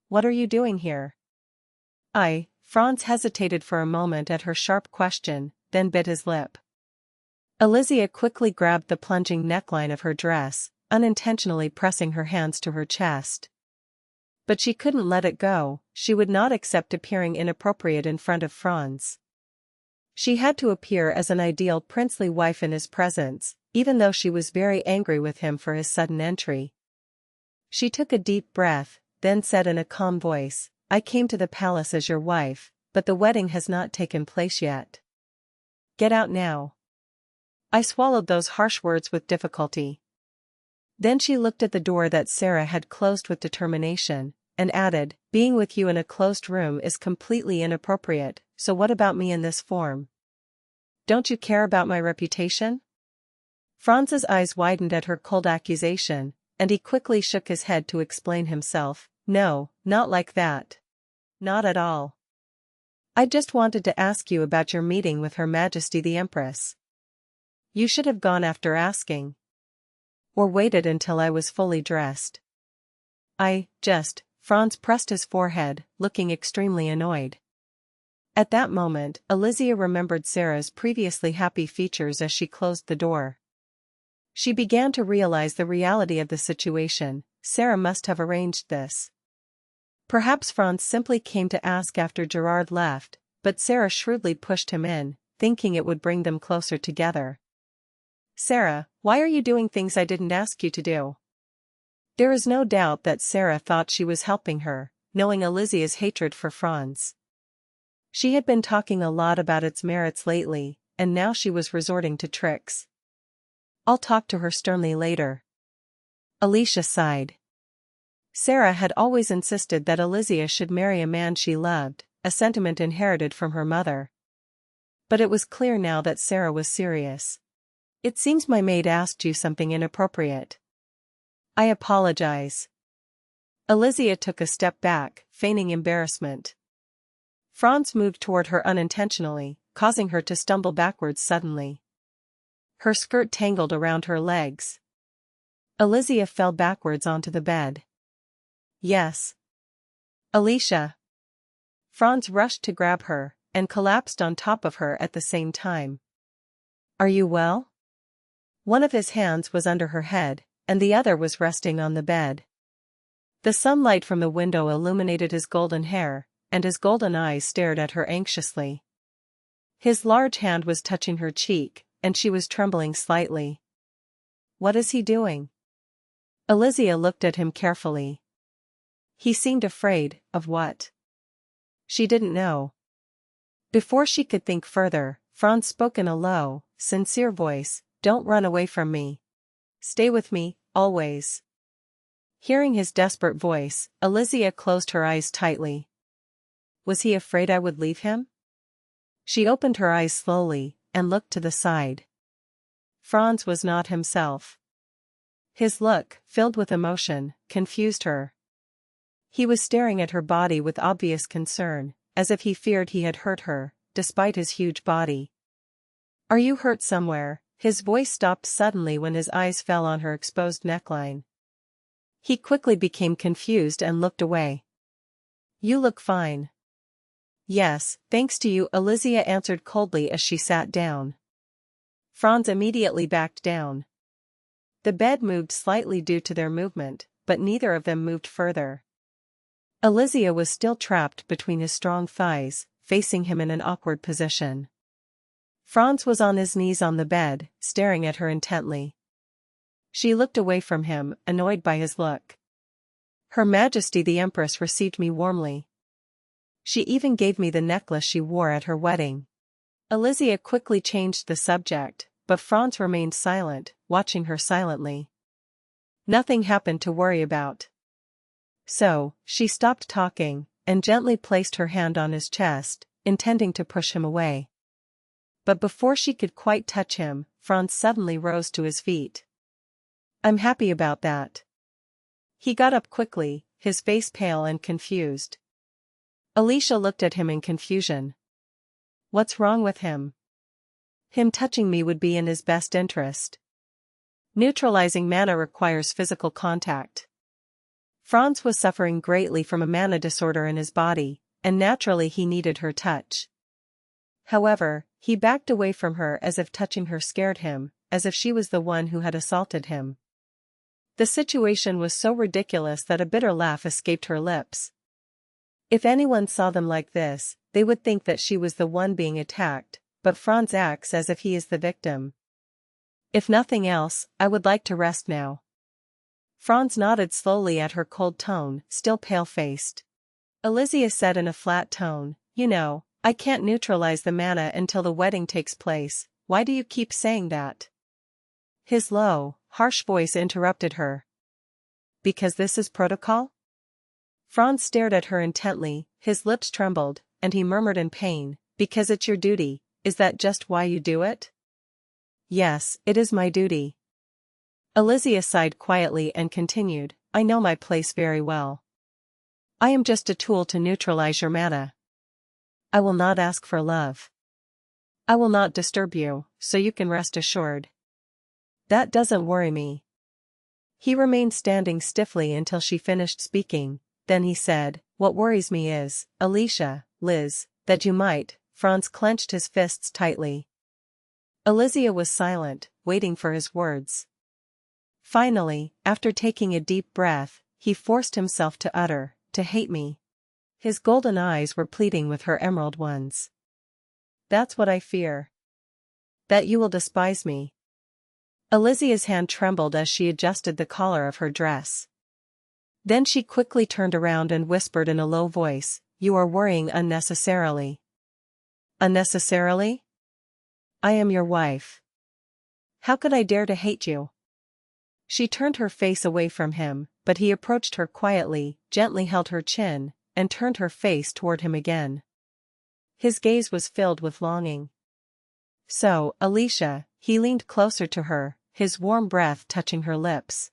what are you doing here? Franz hesitated for a moment at her sharp question, then bit his lip. Alizia quickly grabbed the plunging neckline of her dress, unintentionally pressing her hands to her chest. But she couldn't let it go, she would not accept appearing inappropriate in front of Franz. She had to appear as an ideal princely wife in his presence, even though she was very angry with him for his sudden entry. She took a deep breath, then said in a calm voice, I came to the palace as your wife, but the wedding has not taken place yet. Get out now. I swallowed those harsh words with difficulty. Then she looked at the door that Sarah had closed with determination, and added, being with you in a closed room is completely inappropriate, so what about me in this form? Don't you care about my reputation? Franz's eyes widened at her cold accusation, and he quickly shook his head to explain himself. No, not like that. Not at all. I just wanted to ask you about your meeting with Her Majesty the Empress. You should have gone after asking. Or waited until I was fully dressed. Franz pressed his forehead, looking extremely annoyed. At that moment, Alizia remembered Sarah's previously happy features as she closed the door. She began to realize the reality of the situation. Sarah must have arranged this. Perhaps Franz simply came to ask after Gerard left, but Sarah shrewdly pushed him in, thinking it would bring them closer together. Sarah, why are you doing things I didn't ask you to do? There is no doubt that Sarah thought she was helping her, knowing Alizia's hatred for Franz. She had been talking a lot about its merits lately, and now she was resorting to tricks. I'll talk to her sternly later. Alicia sighed. Sarah had always insisted that Alizia should marry a man she loved, a sentiment inherited from her mother. But it was clear now that Sarah was serious. It seems my maid asked you something inappropriate. I apologize. Alizia took a step back, feigning embarrassment. Franz moved toward her unintentionally, causing her to stumble backwards suddenly. Her skirt tangled around her legs. Alizia fell backwards onto the bed. Yes. Alicia. Franz rushed to grab her, and collapsed on top of her at the same time. Are you well? One of his hands was under her head, and the other was resting on the bed. The sunlight from the window illuminated his golden hair, and his golden eyes stared at her anxiously. His large hand was touching her cheek, and she was trembling slightly. What is he doing? Alizia looked at him carefully. He seemed afraid, of what? She didn't know. Before she could think further, Franz spoke in a low, sincere voice, Don't run away from me. Stay with me, always. Hearing his desperate voice, Alizia closed her eyes tightly. Was he afraid I would leave him? She opened her eyes slowly, and looked to the side. Franz was not himself. His look, filled with emotion, confused her. He was staring at her body with obvious concern, as if he feared he had hurt her, despite his huge body. Are you hurt somewhere? His voice stopped suddenly when his eyes fell on her exposed neckline. He quickly became confused and looked away. You look fine. Yes, thanks to you, Alizia answered coldly as she sat down. Franz immediately backed down. The bed moved slightly due to their movement, but neither of them moved further. Alizia was still trapped between his strong thighs, facing him in an awkward position. Franz was on his knees on the bed, staring at her intently. She looked away from him, annoyed by his look. Her Majesty the Empress received me warmly. She even gave me the necklace she wore at her wedding. Alizia quickly changed the subject, but Franz remained silent, watching her silently. Nothing happened to worry about. So, she stopped talking, and gently placed her hand on his chest, intending to push him away. But before she could quite touch him, Franz suddenly rose to his feet. I'm happy about that. He got up quickly, his face pale and confused. Alicia looked at him in confusion. What's wrong with him? Him touching me would be in his best interest. Neutralizing mana requires physical contact. Franz was suffering greatly from a mana disorder in his body, and naturally he needed her touch. However, he backed away from her as if touching her scared him, as if she was the one who had assaulted him. The situation was so ridiculous that a bitter laugh escaped her lips. If anyone saw them like this, they would think that she was the one being attacked, but Franz acts as if he is the victim. If nothing else, I would like to rest now. Franz nodded slowly at her cold tone, still pale-faced. Elysia said in a flat tone, "You know, I can't neutralize the mana until the wedding takes place. Why do you keep saying that?" His low, harsh voice interrupted her. "Because this is protocol?" Franz stared at her intently, his lips trembled, and he murmured in pain, "Because it's your duty, is that just why you do it?" "Yes, it is my duty." Elysia sighed quietly and continued, "I know my place very well. I am just a tool to neutralize your mana. I will not ask for love. I will not disturb you, so you can rest assured. That doesn't worry me." He remained standing stiffly until she finished speaking, then he said, "What worries me is, Liz, that you might." Franz clenched his fists tightly. Elysia was silent, waiting for his words. Finally, after taking a deep breath, he forced himself to utter, "To hate me." His golden eyes were pleading with her emerald ones. "That's what I fear. That you will despise me." Elysia's hand trembled as she adjusted the collar of her dress. Then she quickly turned around and whispered in a low voice, "You are worrying unnecessarily." "Unnecessarily? I am your wife. How could I dare to hate you?" She turned her face away from him, but he approached her quietly, gently held her chin, and turned her face toward him again. His gaze was filled with longing. "So, Alicia," he leaned closer to her, his warm breath touching her lips.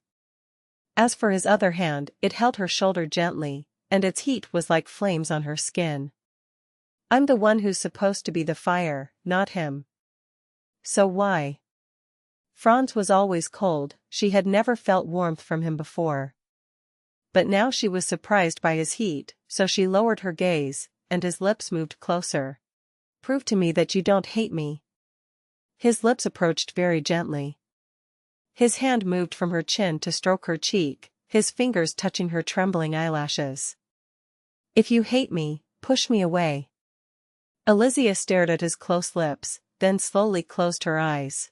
As for his other hand, it held her shoulder gently, and its heat was like flames on her skin. "I'm the one who's supposed to be the fire, not him. So why?" Franz was always cold, she had never felt warmth from him before. But now she was surprised by his heat, so she lowered her gaze, and his lips moved closer. "Prove to me that you don't hate me." His lips approached very gently. His hand moved from her chin to stroke her cheek, his fingers touching her trembling eyelashes. "If you hate me, push me away." Elysia stared at his close lips, then slowly closed her eyes.